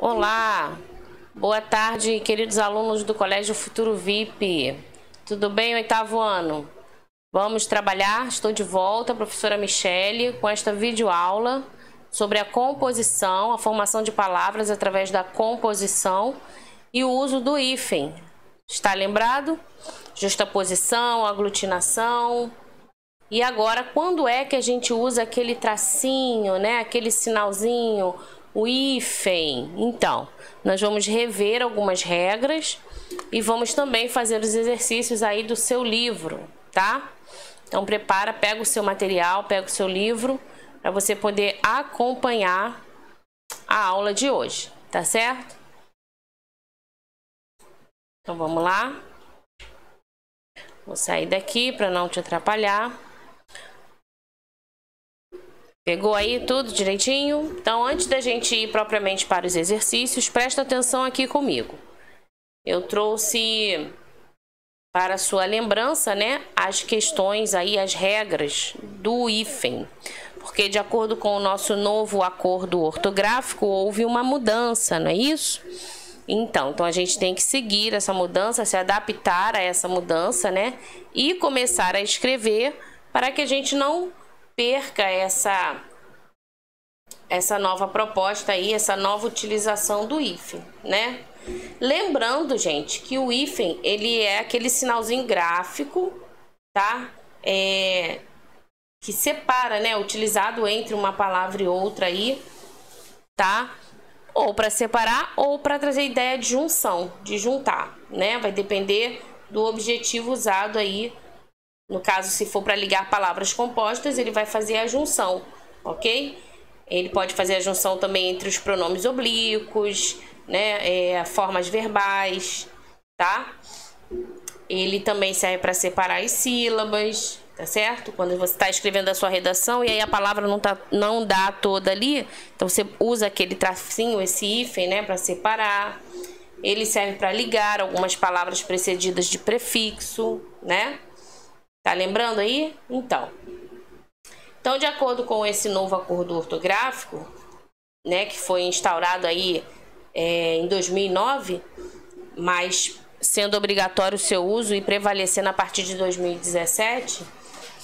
Olá, boa tarde, queridos alunos do Colégio Futuro VIP. Tudo bem, oitavo ano? Vamos trabalhar, estou de volta, professora Michele, com esta videoaula sobre a composição, a formação de palavras através da composição e o uso do hífen. Está lembrado? Justaposição, aglutinação. E agora, quando é que a gente usa aquele tracinho, né? Aquele sinalzinho, o hífen? Então, nós vamos rever algumas regras e vamos também fazer os exercícios aí do seu livro, tá? Então, pega o seu material, pega o seu livro para você poder acompanhar a aula de hoje, tá certo? Então, vamos lá. Vou sair daqui para não te atrapalhar. Pegou aí tudo direitinho? Então, antes da gente ir propriamente para os exercícios, presta atenção aqui comigo. Eu trouxe para sua lembrança, né, as questões aí, as regras do hífen. Porque de acordo com o nosso novo acordo ortográfico, houve uma mudança, não é isso? Então a gente tem que seguir essa mudança, se adaptar a essa mudança, né? E começar a escrever para que a gente não perca essa nova proposta aí, essa nova utilização do hífen, né? Lembrando, gente, que o hífen, ele é aquele sinalzinho gráfico, tá? Que separa, né? Utilizado entre uma palavra e outra aí, tá? Ou para separar ou para trazer ideia de junção, de juntar, né? Vai depender do objetivo usado aí. No caso, se for para ligar palavras compostas, ele vai fazer a junção, ok? Ele pode fazer a junção também entre os pronomes oblíquos, né? Formas verbais, tá? Ele também serve para separar as sílabas, tá certo? Quando você está escrevendo a sua redação e aí a palavra não dá toda ali, então você usa aquele tracinho, esse hífen, né, para separar. Ele serve para ligar algumas palavras precedidas de prefixo, né? Tá lembrando aí? Então, de acordo com esse novo acordo ortográfico, né, que foi instaurado aí em 2009, mas sendo obrigatório o seu uso e prevalecendo a partir de 2017,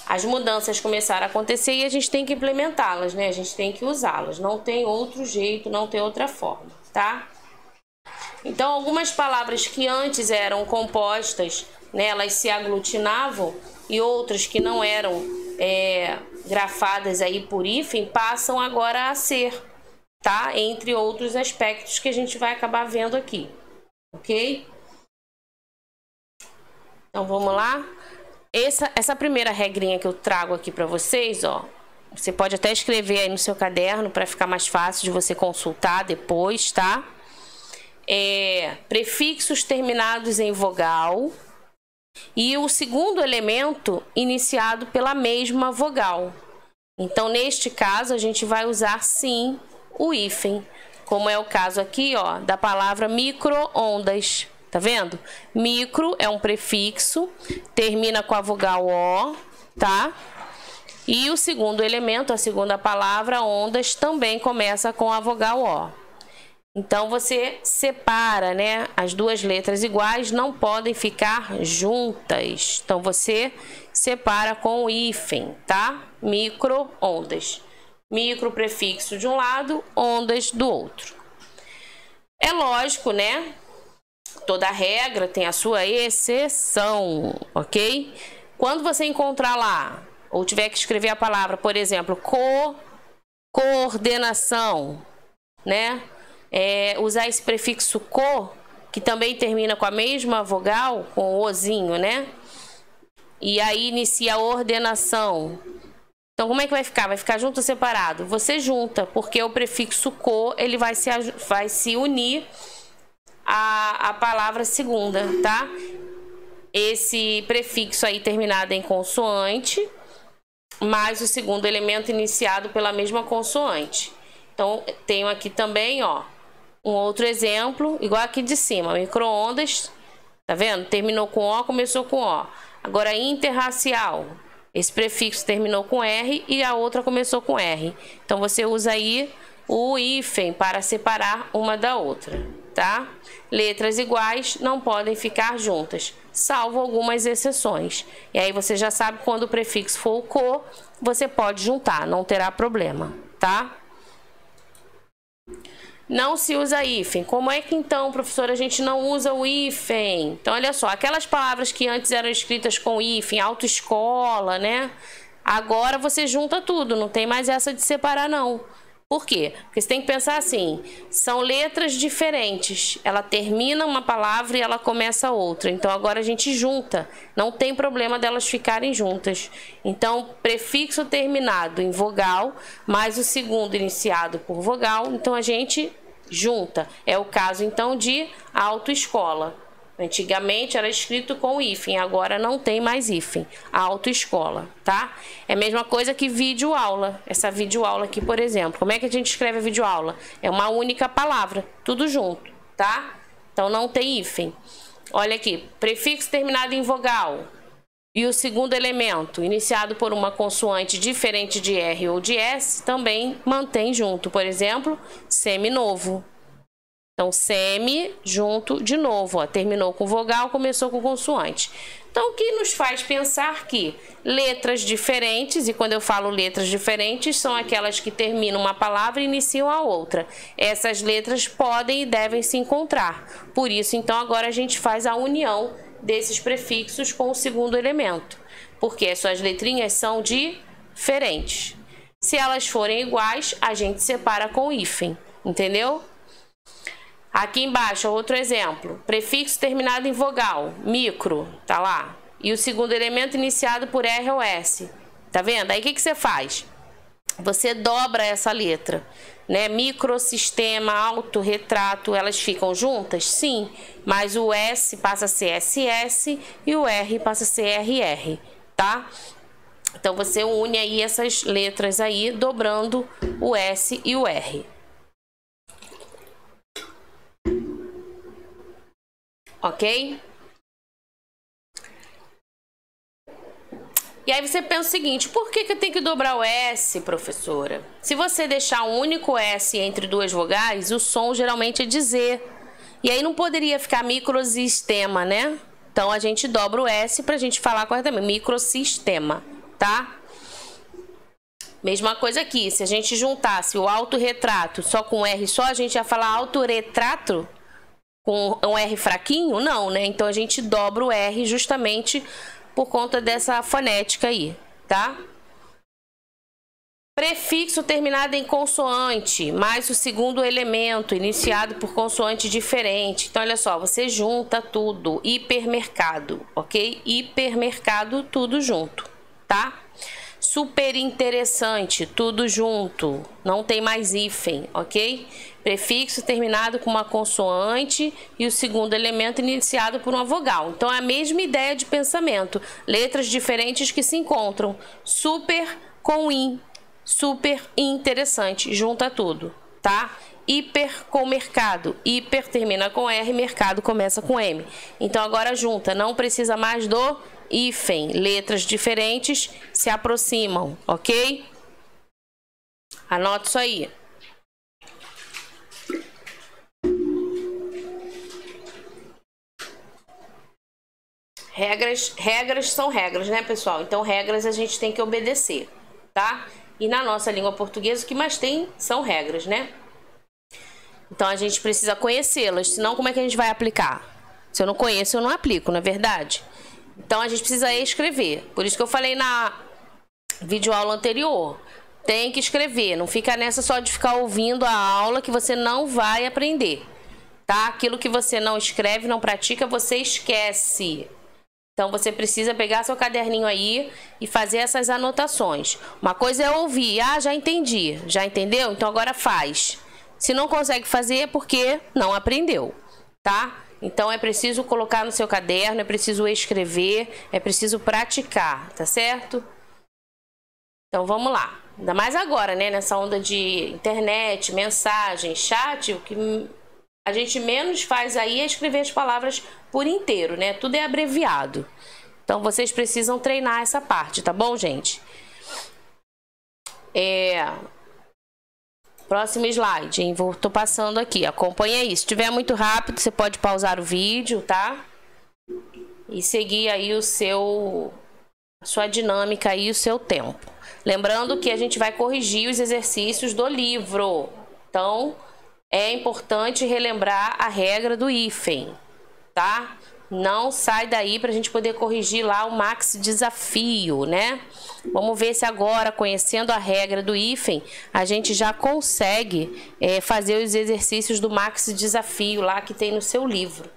as mudanças começaram a acontecer e a gente tem que implementá-las, né? A gente tem que usá-las, não tem outro jeito, não tem outra forma, tá? Então, algumas palavras que antes eram compostas, né, elas se aglutinavam, e outras que não eram grafadas aí por hífen passam agora a ser, tá? Entre outros aspectos que a gente vai acabar vendo aqui, ok? Então, vamos lá. Essa primeira regrinha que eu trago aqui para vocês, ó, você pode até escrever aí no seu caderno para ficar mais fácil de você consultar depois, tá? Prefixos terminados em vogal e o segundo elemento iniciado pela mesma vogal. Então, neste caso, a gente vai usar sim o hífen, como é o caso aqui, ó, da palavra micro-ondas. Tá vendo? Micro é um prefixo, termina com a vogal O, tá? E o segundo elemento, a segunda palavra, ondas, também começa com a vogal O. Então, você separa, né? As duas letras iguais não podem ficar juntas. Então, você separa com o hífen, tá? Micro-ondas. Micro prefixo de um lado, ondas do outro. É lógico, né? Toda regra tem a sua exceção, ok? Quando você encontrar lá, ou tiver que escrever a palavra, por exemplo, coordenação, né? Usar esse prefixo co, que também termina com a mesma vogal, com o ozinho, né? E aí inicia a ordenação. Então, como é que vai ficar? Vai ficar junto ou separado? Você junta, porque o prefixo co, ele vai se unir a palavra segunda, tá? Esse prefixo aí terminado em consoante, mais o segundo elemento iniciado pela mesma consoante. Então, tenho aqui também, ó, um outro exemplo, igual aqui de cima, micro-ondas, tá vendo? Terminou com O, começou com O. Agora, interracial, esse prefixo terminou com R e a outra começou com R. Então, você usa aí o hífen para separar uma da outra, tá? Letras iguais não podem ficar juntas, salvo algumas exceções. E aí você já sabe, quando o prefixo for o co, você pode juntar, não terá problema, tá? Não se usa hífen. Como é que então, professora, a gente não usa o hífen? Então, olha só, aquelas palavras que antes eram escritas com hífen, autoescola, né? Agora você junta tudo, não tem mais essa de separar, não. Por quê? Porque você tem que pensar assim, são letras diferentes. Ela termina uma palavra e ela começa outra. Então, agora a gente junta. Não tem problema delas ficarem juntas. Então, prefixo terminado em vogal, mais o segundo iniciado por vogal. Então, a gente junta. É o caso, então, de autoescola. Antigamente era escrito com hífen, agora não tem mais hífen. Autoescola, tá? É a mesma coisa que videoaula. Essa videoaula aqui, por exemplo. Como é que a gente escreve a videoaula? É uma única palavra, tudo junto, tá? Então não tem hífen. Olha aqui, prefixo terminado em vogal. E o segundo elemento, iniciado por uma consoante diferente de R ou de S, também mantém junto. Por exemplo, seminovo. Então, semi junto de novo, ó, terminou com vogal, começou com consoante. Então, o que nos faz pensar que letras diferentes, e quando eu falo letras diferentes, são aquelas que terminam uma palavra e iniciam a outra. Essas letras podem e devem se encontrar. Por isso, então, agora a gente faz a união desses prefixos com o segundo elemento, porque as suas letrinhas são diferentes. Se elas forem iguais, a gente separa com hífen, entendeu? Aqui embaixo, outro exemplo. Prefixo terminado em vogal, micro, tá lá. E o segundo elemento iniciado por R ou S. Tá vendo? Aí o que você faz? Você dobra essa letra, né? Microsistema, autorretrato, elas ficam juntas? Sim, mas o S passa a ser SS e o R passa a ser RR, tá? Então você une aí essas letras aí, dobrando o S e o R. Ok? E aí você pensa o seguinte, por que eu tenho que dobrar o S, professora? Se você deixar um único S entre duas vogais, o som geralmente é de Z. E aí não poderia ficar microsistema, né? Então a gente dobra o S pra gente falar corretamente, microsistema, tá? Mesma coisa aqui, se a gente juntasse o autorretrato só com R só, a gente ia falar autorretrato? Com um R fraquinho? Não, né? Então a gente dobra o R justamente por conta dessa fonética aí, tá? Prefixo terminado em consoante, mais o segundo elemento, iniciado por consoante diferente. Então, olha só, você junta tudo. Hipermercado, ok? Hipermercado, tudo junto, tá? Super interessante, tudo junto. Não tem mais hífen, ok? Prefixo terminado com uma consoante e o segundo elemento iniciado por uma vogal. Então, é a mesma ideia de pensamento. Letras diferentes que se encontram. Super com in. Super interessante. Junta tudo, tá? Hiper com mercado. Hiper termina com R, mercado começa com M. Então, agora junta. Não precisa mais do hífen. Letras diferentes se aproximam, ok? Anota isso aí. Regras são regras, né, pessoal? Então, regras a gente tem que obedecer, tá? E na nossa língua portuguesa, o que mais tem são regras, né? Então, a gente precisa conhecê-las, senão como é que a gente vai aplicar? Se eu não conheço, eu não aplico, não é verdade? Então, a gente precisa escrever. Por isso que eu falei na videoaula anterior. Tem que escrever, não fica nessa só de ficar ouvindo a aula que você não vai aprender, tá? Aquilo que você não escreve, não pratica, você esquece. Então, você precisa pegar seu caderninho aí e fazer essas anotações. Uma coisa é ouvir. Ah, já entendi. Já entendeu? Então, agora faz. Se não consegue fazer, é porque não aprendeu, tá? Então, é preciso colocar no seu caderno, é preciso escrever, é preciso praticar, tá certo? Então, vamos lá. Ainda mais agora, né? Nessa onda de internet, mensagem, chat, o que a gente menos faz aí é escrever as palavras por inteiro, né? Tudo é abreviado. Então, vocês precisam treinar essa parte, tá bom, gente? Próximo slide, hein? Tô passando aqui, acompanha aí. Se estiver muito rápido, você pode pausar o vídeo, tá? E seguir aí a sua dinâmica e o seu tempo. Lembrando que a gente vai corrigir os exercícios do livro. Então, é importante relembrar a regra do hífen, tá? Não sai daí para a gente poder corrigir lá o Max Desafio, né? Vamos ver se agora, conhecendo a regra do hífen, a gente já consegue fazer os exercícios do Max Desafio lá que tem no seu livro,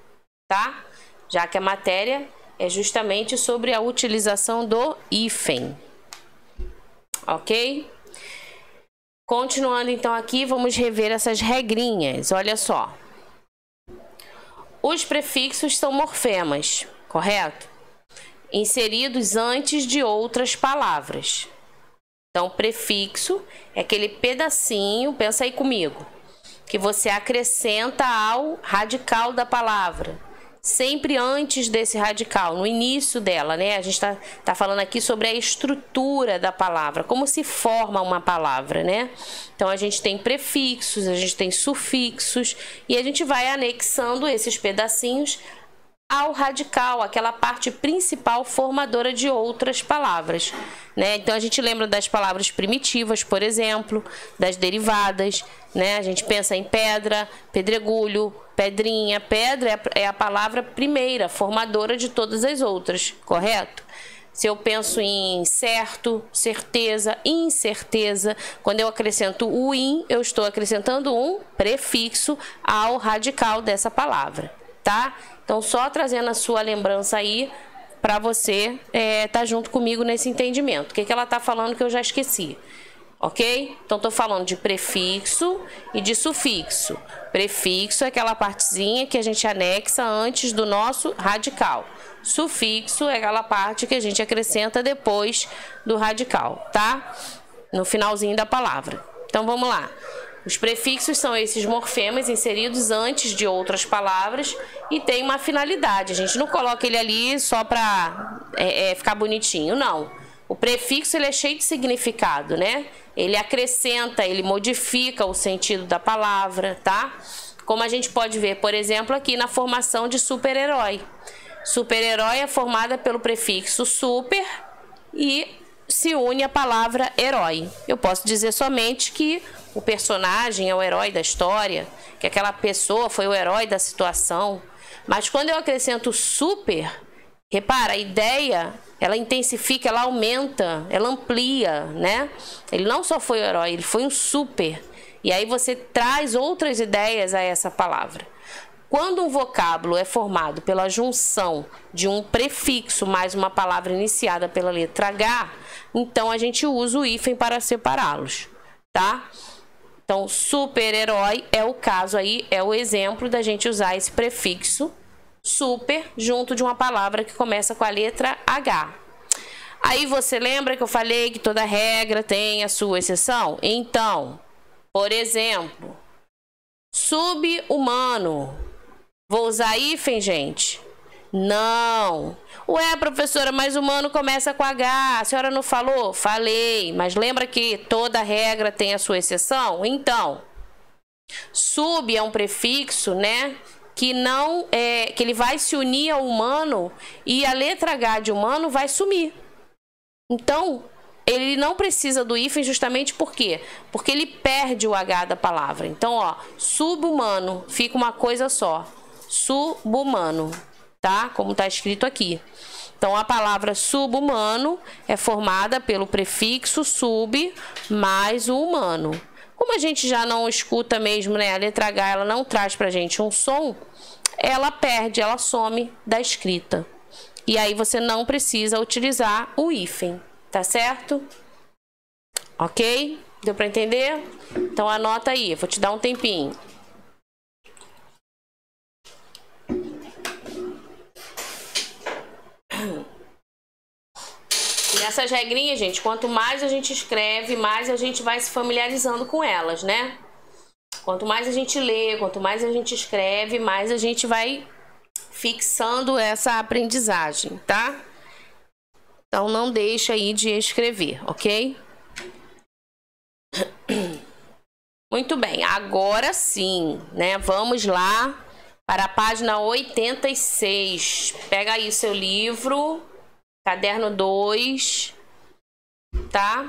tá? Já que a matéria é justamente sobre a utilização do hífen, ok? Continuando então aqui, vamos rever essas regrinhas, olha só. Os prefixos são morfemas, correto? Inseridos antes de outras palavras. Então, prefixo é aquele pedacinho, pensa aí comigo, que você acrescenta ao radical da palavra. Sempre antes desse radical, no início dela, né? A gente tá falando aqui sobre a estrutura da palavra, como se forma uma palavra, né? Então, a gente tem prefixos, a gente tem sufixos, e a gente vai anexando esses pedacinhos ao radical, aquela parte principal formadora de outras palavras, né? Então, a gente lembra das palavras primitivas, por exemplo, das derivadas, né? A gente pensa em pedra, pedregulho, pedrinha. Pedra é a palavra primeira, formadora de todas as outras, correto? Se eu penso em certo, certeza, incerteza, quando eu acrescento o in, eu estou acrescentando um prefixo ao radical dessa palavra, tá? Então, só trazendo a sua lembrança aí para você tá junto comigo nesse entendimento. O que ela tá falando que eu já esqueci? Ok? Então, estou falando de prefixo e de sufixo. Prefixo é aquela partezinha que a gente anexa antes do nosso radical. Sufixo é aquela parte que a gente acrescenta depois do radical, tá? No finalzinho da palavra. Então, vamos lá. Os prefixos são esses morfemas inseridos antes de outras palavras e tem uma finalidade. A gente não coloca ele ali só para ficar bonitinho, não. O prefixo ele é cheio de significado, né? Ele acrescenta, ele modifica o sentido da palavra, tá? Como a gente pode ver, por exemplo, aqui na formação de super-herói. Super-herói é formada pelo prefixo super e se une à palavra herói. Eu posso dizer somente que o personagem é o herói da história, que aquela pessoa foi o herói da situação. Mas quando eu acrescento super, repara, a ideia, ela intensifica, ela aumenta, ela amplia, né? Ele não só foi o herói, ele foi um super. E aí você traz outras ideias a essa palavra. Quando um vocábulo é formado pela junção de um prefixo mais uma palavra iniciada pela letra H, então a gente usa o hífen para separá-los, tá? Então, super-herói é o caso aí, é o exemplo da gente usar esse prefixo super junto de uma palavra que começa com a letra H. Aí você lembra que eu falei que toda regra tem a sua exceção? Então, por exemplo, sub-humano. Vou usar hífen, gente? Não. Ué, professora, mas humano começa com H. A senhora não falou? Falei. Mas lembra que toda regra tem a sua exceção? Então, sub é um prefixo, né? Que não que ele vai se unir ao humano e a letra H de humano vai sumir. Então, ele não precisa do hífen justamente por quê? Porque ele perde o H da palavra. Então, ó, sub-humano fica uma coisa só. Sub-humano, tá? Como tá escrito aqui. Então, a palavra sub-humano é formada pelo prefixo sub mais o humano. Como a gente já não escuta mesmo, né? A letra H, ela não traz pra gente um som, ela perde, ela some da escrita. E aí você não precisa utilizar o hífen, tá certo? Ok? Deu pra entender? Então, anota aí, vou te dar um tempinho. E essas regrinhas, gente, quanto mais a gente escreve, mais a gente vai se familiarizando com elas, né? Quanto mais a gente lê, quanto mais a gente escreve, mais a gente vai fixando essa aprendizagem, tá? Então, não deixa aí de escrever, ok? Muito bem, agora sim, né? Vamos lá para a página 86. Pega aí o seu livro, caderno 2, tá?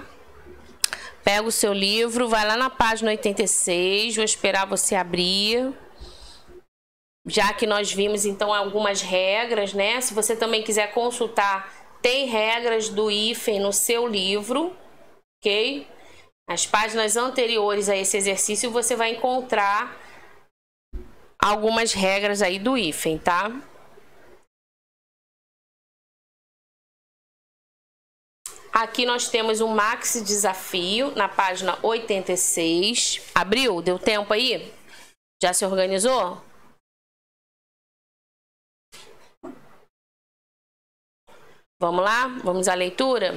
Pega o seu livro, vai lá na página 86, vou esperar você abrir. Já que nós vimos, então, algumas regras, né? Se você também quiser consultar, tem regras do hífen no seu livro, ok? As páginas anteriores a esse exercício, você vai encontrar algumas regras aí do hífen, tá? Aqui nós temos um maxi desafio na página 86. Abriu? Deu tempo aí? Já se organizou? Vamos lá? Vamos à leitura?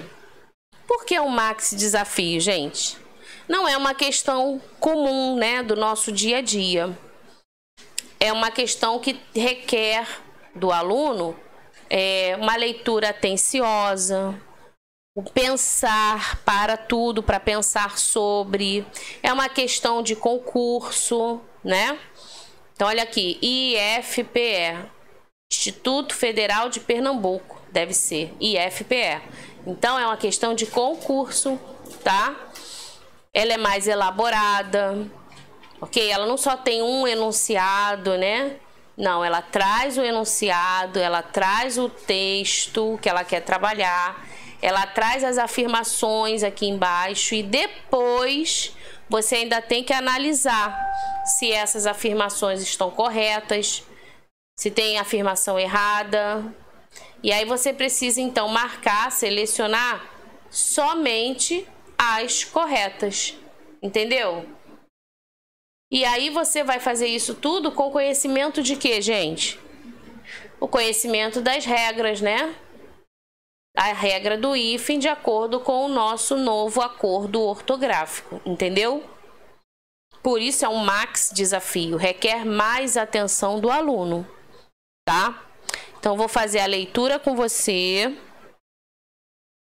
Por que um maxi desafio, gente? Não é uma questão comum, né, do nosso dia a dia. É uma questão que requer do aluno uma leitura atenciosa, o pensar para tudo, para pensar sobre. É uma questão de concurso, né? Então, olha aqui, IFPE, Instituto Federal de Pernambuco, deve ser IFPE. Então, é uma questão de concurso, tá? Ela é mais elaborada, ok? Ela não só tem um enunciado, né? Não, ela traz o enunciado, ela traz o texto que ela quer trabalhar, ela traz as afirmações aqui embaixo e depois você ainda tem que analisar se essas afirmações estão corretas, se tem afirmação errada. E aí você precisa então marcar, selecionar somente as corretas, entendeu? E aí você vai fazer isso tudo com conhecimento de quê, gente? O conhecimento das regras, né? A regra do hífen de acordo com o nosso novo acordo ortográfico, entendeu? Por isso é um max desafio, requer mais atenção do aluno, tá? Então vou fazer a leitura com você.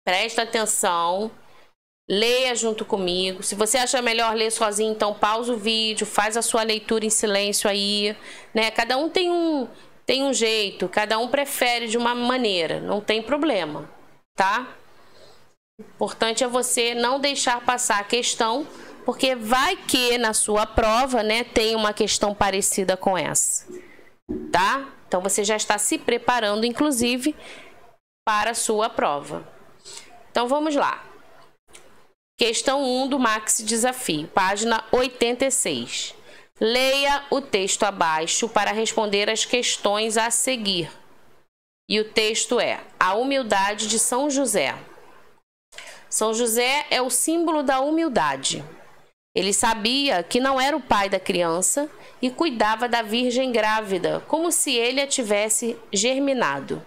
Presta atenção. Leia junto comigo. Se você acha melhor ler sozinho, então pausa o vídeo, faz a sua leitura em silêncio aí, né? Cada um tem um jeito, cada um prefere de uma maneira, não tem problema, tá? O importante é você não deixar passar a questão, porque vai que na sua prova, né, tem uma questão parecida com essa, tá? Então você já está se preparando, inclusive, para a sua prova. Então vamos lá. Questão 1 do Maxi Desafio, página 86. Leia o texto abaixo para responder as questões a seguir. E o texto é: a humildade de São José. São José é o símbolo da humildade. Ele sabia que não era o pai da criança e cuidava da virgem grávida, como se ele a tivesse germinado.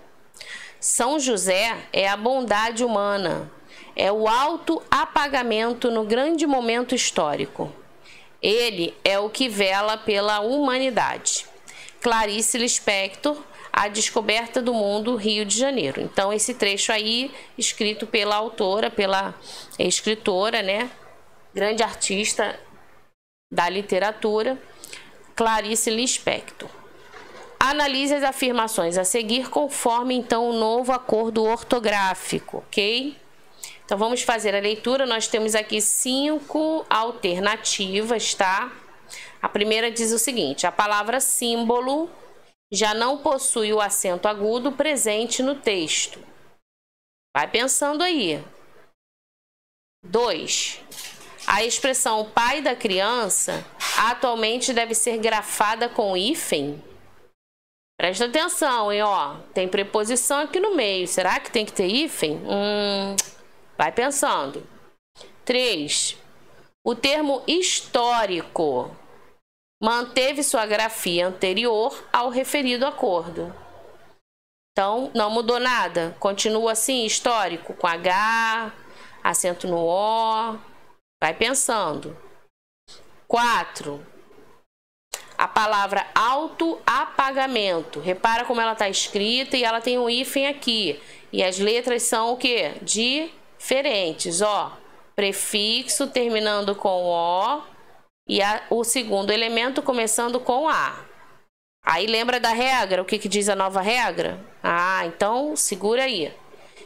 São José é a bondade humana. É o autoapagamento no grande momento histórico. Ele é o que vela pela humanidade. Clarice Lispector, A Descoberta do Mundo, Rio de Janeiro. Então, esse trecho aí, escrito pela autora, pela escritora, né? Grande artista da literatura, Clarice Lispector. Analise as afirmações a seguir conforme, então, o novo acordo ortográfico, ok? Então, vamos fazer a leitura. Nós temos aqui 5 alternativas, tá? A primeira diz o seguinte: a palavra símbolo já não possui o acento agudo presente no texto. Vai pensando aí. 2. A expressão pai da criança atualmente deve ser grafada com hífen. Presta atenção, hein, ó. Tem preposição aqui no meio. Será que tem que ter hífen? Vai pensando. 3. O termo histórico manteve sua grafia anterior ao referido acordo. Então, não mudou nada. Continua assim, histórico, com H, acento no O. Vai pensando. 4. A palavra autoapagamento. Repara como ela está escrita e ela tem um hífen aqui. E as letras são o quê? Diferentes, ó. Prefixo terminando com O e o segundo elemento começando com A. Aí lembra da regra? O que diz a nova regra? Ah, então segura aí.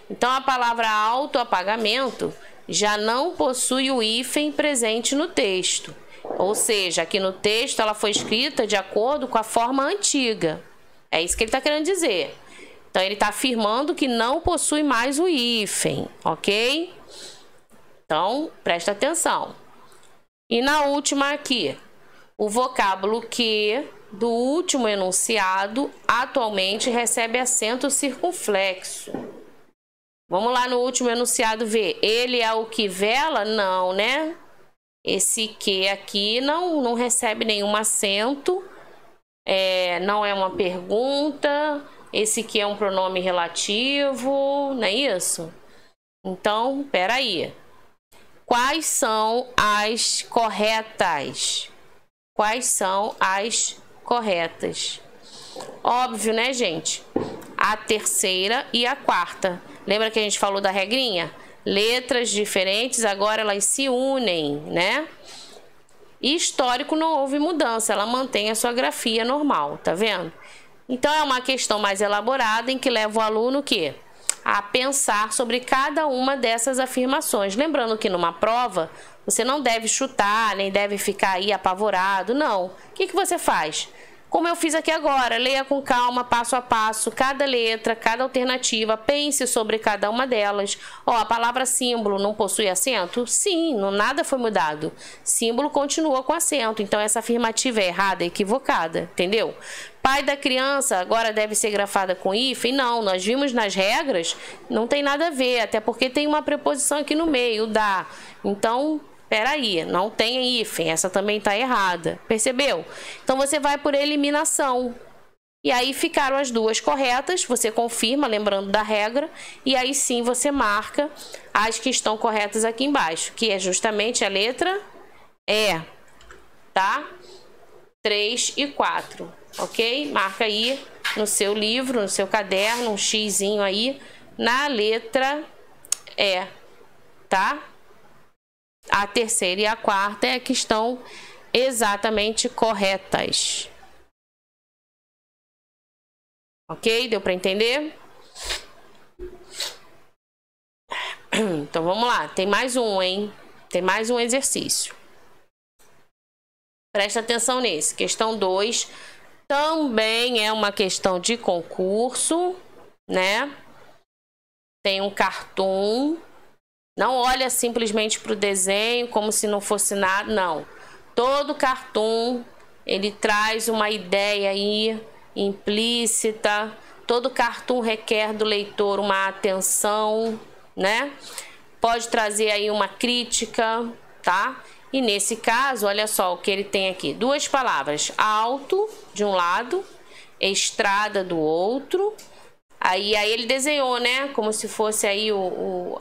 Então a palavra autoapagamento já não possui o hífen presente no texto. Ou seja, aqui no texto ela foi escrita de acordo com a forma antiga. É isso que ele está querendo dizer. Então ele está afirmando que não possui mais o hífen, ok? Então presta atenção. E na última aqui, o vocábulo que do último enunciado atualmente recebe acento circunflexo. Vamos lá no último enunciado ver. Ele é o que vela? Não, né? Esse que aqui não recebe nenhum acento. Não é uma pergunta. Esse que é um pronome relativo, não é isso? Então, peraí. Quais são as corretas? Quais são as corretas? Óbvio, né, gente? A terceira e a quarta. Lembra que a gente falou da regrinha? Letras diferentes, agora elas se unem, né? E histórico não houve mudança, ela mantém a sua grafia normal, tá vendo? Então é uma questão mais elaborada em que leva o aluno o quê? A pensar sobre cada uma dessas afirmações. Lembrando que numa prova, você não deve chutar, nem deve ficar aí apavorado, não. O que você faz? Como eu fiz aqui agora, leia com calma, passo a passo, cada letra, cada alternativa, pense sobre cada uma delas. A palavra símbolo não possui acento? Sim, nada foi mudado. Símbolo continua com acento, então essa afirmativa é errada, é equivocada, entendeu? Pai da criança agora deve ser grafada com hífen? Não, nós vimos nas regras, não tem nada a ver, até porque tem uma preposição aqui no meio, da. Então, peraí, não tem hífen, essa também está errada, percebeu? Então você vai por eliminação. E aí ficaram as duas corretas, você confirma, lembrando da regra, e aí sim você marca as que estão corretas aqui embaixo, que é justamente a letra E, tá? 3 e 4, ok? Marca aí no seu livro, no seu caderno, um xizinho aí na letra E, tá? A terceira e a quarta é que estão exatamente corretas. Ok? Deu para entender? Então vamos lá, tem mais um, hein? Tem mais um exercício. Presta atenção nesse. Questão 2 também é uma questão de concurso, né? Tem um cartoon. Não olha simplesmente para o desenho como se não fosse nada, não. Todo cartoon, ele traz uma ideia aí implícita. Todo cartoon requer do leitor uma atenção, né? Pode trazer aí uma crítica, tá? E nesse caso, olha só o que ele tem aqui. Duas palavras, alto de um lado, estrada do outro. Aí ele desenhou, né? Como se fosse aí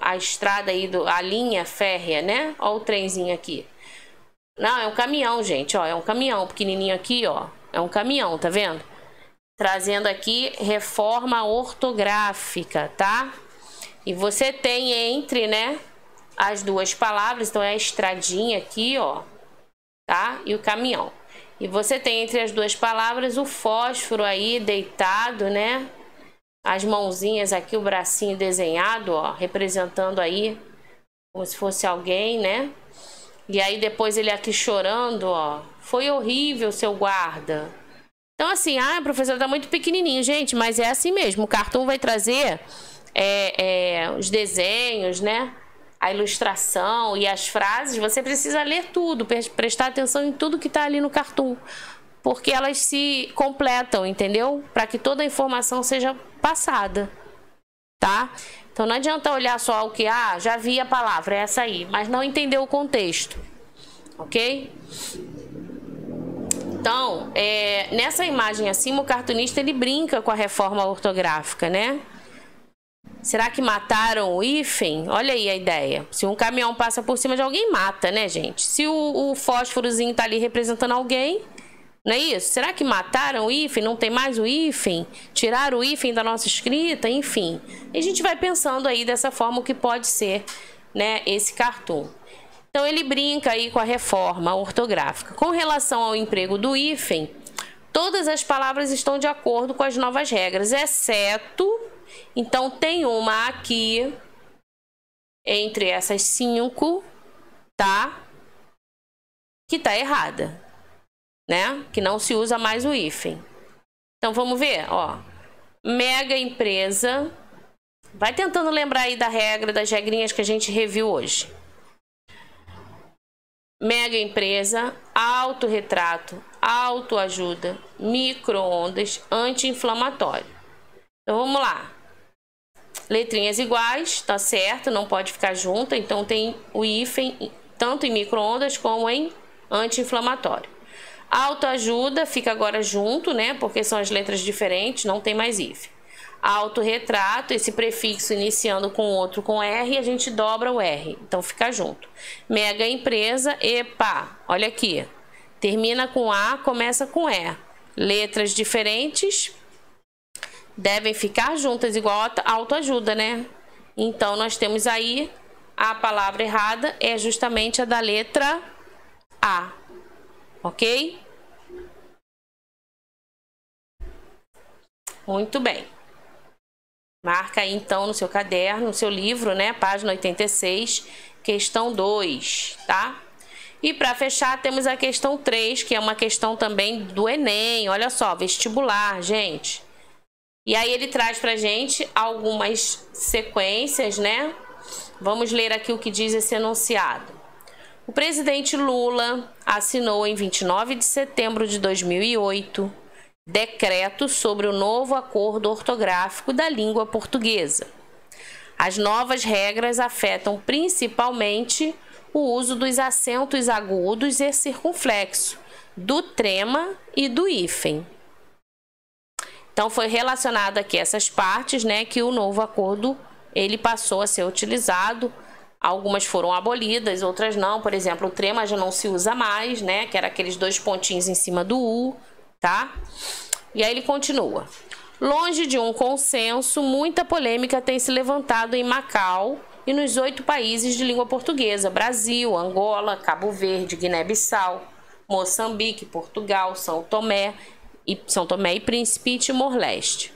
a estrada aí, a linha férrea, né? Ó o trenzinho aqui. Não, é um caminhão, gente, ó. É um caminhão pequenininho aqui, ó. É um caminhão, tá vendo? Trazendo aqui reforma ortográfica, tá? E você tem entre, né, as duas palavras, então é a estradinha aqui, ó, tá? E o caminhão. E você tem entre as duas palavras o fósforo aí deitado, né? As mãozinhas aqui, o bracinho desenhado, ó, representando aí como se fosse alguém, né? E aí depois ele aqui chorando, ó. Foi horrível, seu guarda. Então assim, professor, tá muito pequenininho, gente, mas é assim mesmo. O cartoon vai trazer os desenhos, né? A ilustração e as frases. Você precisa ler tudo, prestar atenção em tudo que tá ali no cartoon. Porque elas se completam, entendeu? Para que toda a informação seja passada, tá? Então não adianta olhar só o que, já vi a palavra, é essa aí, mas não entendeu o contexto, ok? Então, nessa imagem acima, o cartunista ele brinca com a reforma ortográfica, né? Será que mataram o hífen? Olha aí a ideia. Se um caminhão passa por cima de alguém, mata, né, gente? Se o fósforozinho tá ali representando alguém, não é isso? Será que mataram o hífen? Não tem mais o hífen? Tiraram o hífen da nossa escrita? Enfim. E a gente vai pensando aí dessa forma o que pode ser, né, esse cartoon. Então ele brinca aí com a reforma ortográfica. Com relação ao emprego do hífen, todas as palavras estão de acordo com as novas regras, exceto, então tem uma aqui entre essas 5, tá? Que tá errada, né? Que não se usa mais o hífen. Então vamos ver, ó. Mega empresa. Vai tentando lembrar aí da regra, das regrinhas que a gente reviu hoje. Mega empresa, autorretrato, autoajuda, micro-ondas, anti-inflamatório. Então vamos lá. Letrinhas iguais, tá certo, não pode ficar junta, então tem o hífen tanto em micro-ondas como em anti-inflamatório. Autoajuda fica agora junto, né? Porque são as letras diferentes, não tem mais hífen. Autorretrato, esse prefixo iniciando com outro com R, a gente dobra o R, então fica junto. Mega empresa, epa, olha aqui, termina com A, começa com E. Letras diferentes devem ficar juntas, igual a autoajuda, né? Então nós temos aí a palavra errada, é justamente a da letra A, ok? Muito bem. Marca aí então no seu caderno, no seu livro, né? Página 86, questão 2, tá? E para fechar, temos a questão 3, que é uma questão também do Enem. Olha só, vestibular, gente. E aí ele traz pra gente algumas sequências, né? Vamos ler aqui o que diz esse enunciado. O presidente Lula assinou em 29 de setembro de 2008 decreto sobre o novo acordo ortográfico da língua portuguesa. As novas regras afetam principalmente o uso dos acentos agudos e circunflexo, do trema e do hífen. Então foi relacionado aqui essas partes, né, que o novo acordo ele passou a ser utilizado. Algumas foram abolidas, outras não. Por exemplo, o trema já não se usa mais, né, que era aqueles 2 pontinhos em cima do U, tá? E aí ele continua. Longe de um consenso, muita polêmica tem se levantado em Macau e nos 8 países de língua portuguesa: Brasil, Angola, Cabo Verde, Guiné-Bissau, Moçambique, Portugal, São Tomé e Príncipe e Timor-Leste.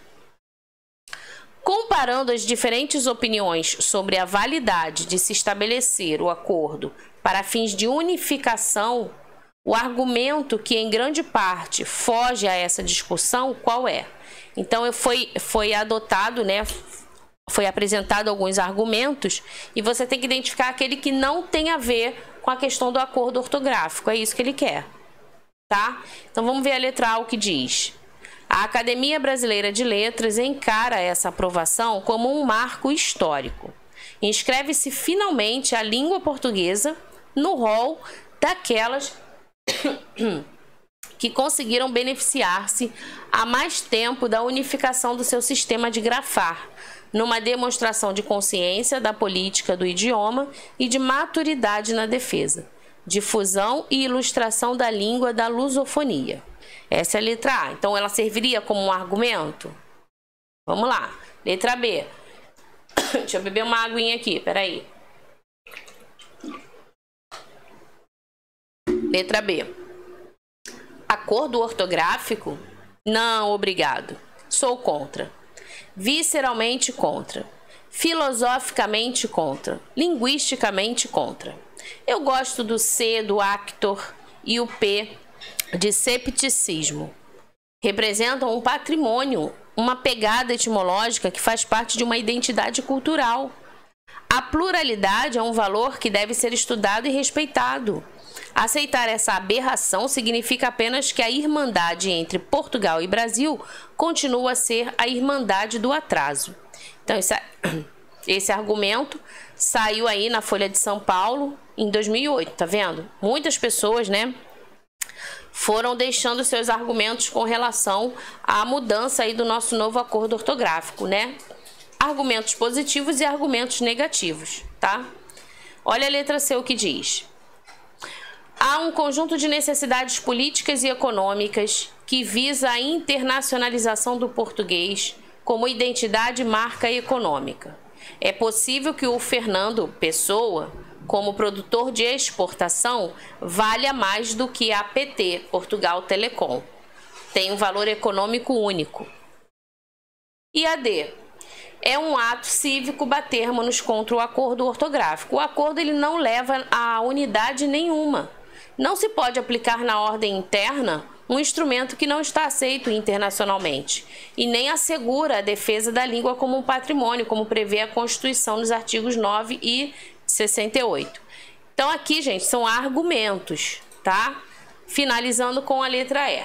Comparando as diferentes opiniões sobre a validade de se estabelecer o acordo para fins de unificação, o argumento que em grande parte foge a essa discussão, qual é? Então foi adotado, né? Foi apresentado alguns argumentos e você tem que identificar aquele que não tem a ver com a questão do acordo ortográfico. É isso que ele quer, tá? Então vamos ver a letra A, o que diz. A Academia Brasileira de Letras encara essa aprovação como um marco histórico. Inscreve-se finalmente a língua portuguesa no rol daquelas que conseguiram beneficiar-se há mais tempo da unificação do seu sistema de grafar, numa demonstração de consciência da política do idioma e de maturidade na defesa, difusão e ilustração da língua da lusofonia. Essa é a letra A. Então, ela serviria como um argumento? Vamos lá. Letra B. Deixa eu beber uma aguinha aqui, peraí. Letra B. Acordo ortográfico? Não, obrigado. Sou contra. Visceralmente contra. Filosoficamente contra. Linguisticamente contra. Eu gosto do C, do actor, e o P de cepticismo. Representam um patrimônio, uma pegada etimológica que faz parte de uma identidade cultural. A pluralidade é um valor que deve ser estudado e respeitado. Aceitar essa aberração significa apenas que a irmandade entre Portugal e Brasil continua a ser a irmandade do atraso. Então, esse argumento saiu aí na Folha de São Paulo em 2008, tá vendo? Muitas pessoas, né, foram deixando seus argumentos com relação à mudança aí do nosso novo acordo ortográfico, né? Argumentos positivos e argumentos negativos, tá? Olha a letra C, o que diz. Há um conjunto de necessidades políticas e econômicas que visa a internacionalização do português como identidade e marca econômica. É possível que o Fernando Pessoa como produtor de exportação, valha mais do que a PT, Portugal Telecom. Tem um valor econômico único. E a D. É um ato cívico batermos contra o acordo ortográfico. O acordo ele não leva a unidade nenhuma. Não se pode aplicar na ordem interna um instrumento que não está aceito internacionalmente e nem assegura a defesa da língua como um patrimônio, como prevê a Constituição nos artigos 9 e 68. Então aqui, gente, são argumentos, tá? Finalizando com a letra E.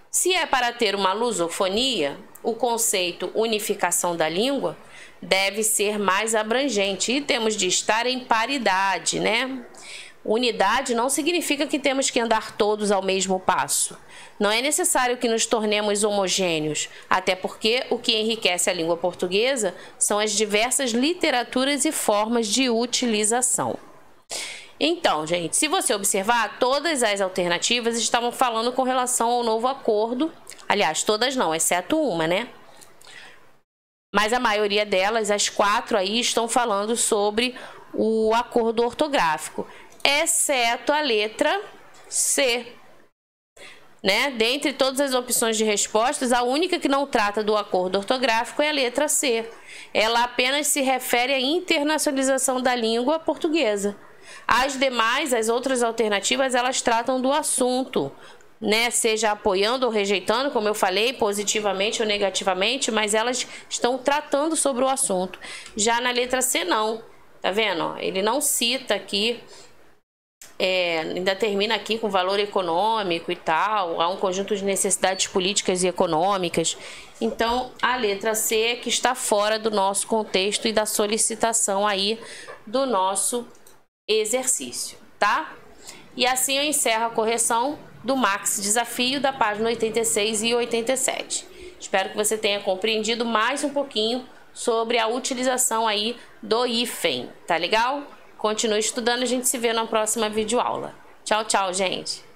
Se é para ter uma lusofonia, o conceito unificação da língua deve ser mais abrangente e temos de estar em paridade, né? Unidade não significa que temos que andar todos ao mesmo passo. Não é necessário que nos tornemos homogêneos, até porque o que enriquece a língua portuguesa são as diversas literaturas e formas de utilização. Então, gente, se você observar, todas as alternativas estavam falando com relação ao novo acordo. Aliás, todas não, exceto uma, né? Mas a maioria delas, as 4 aí, estão falando sobre o acordo ortográfico, exceto a letra C. Né? Dentre todas as opções de respostas, a única que não trata do acordo ortográfico é a letra C. Ela apenas se refere à internacionalização da língua portuguesa. As demais, as outras alternativas, elas tratam do assunto, né? Seja apoiando ou rejeitando, como eu falei, positivamente ou negativamente, mas elas estão tratando sobre o assunto. Já na letra C, não. Tá vendo? Ó, ele não cita aqui, ainda termina aqui com valor econômico e tal, há um conjunto de necessidades políticas e econômicas. Então, a letra C é que está fora do nosso contexto e da solicitação aí do nosso exercício, tá? E assim eu encerro a correção do Max Desafio da página 86 e 87. Espero que você tenha compreendido mais um pouquinho sobre a utilização aí do hífen, tá legal? Continue estudando, a gente se vê na próxima videoaula. Tchau, tchau, gente!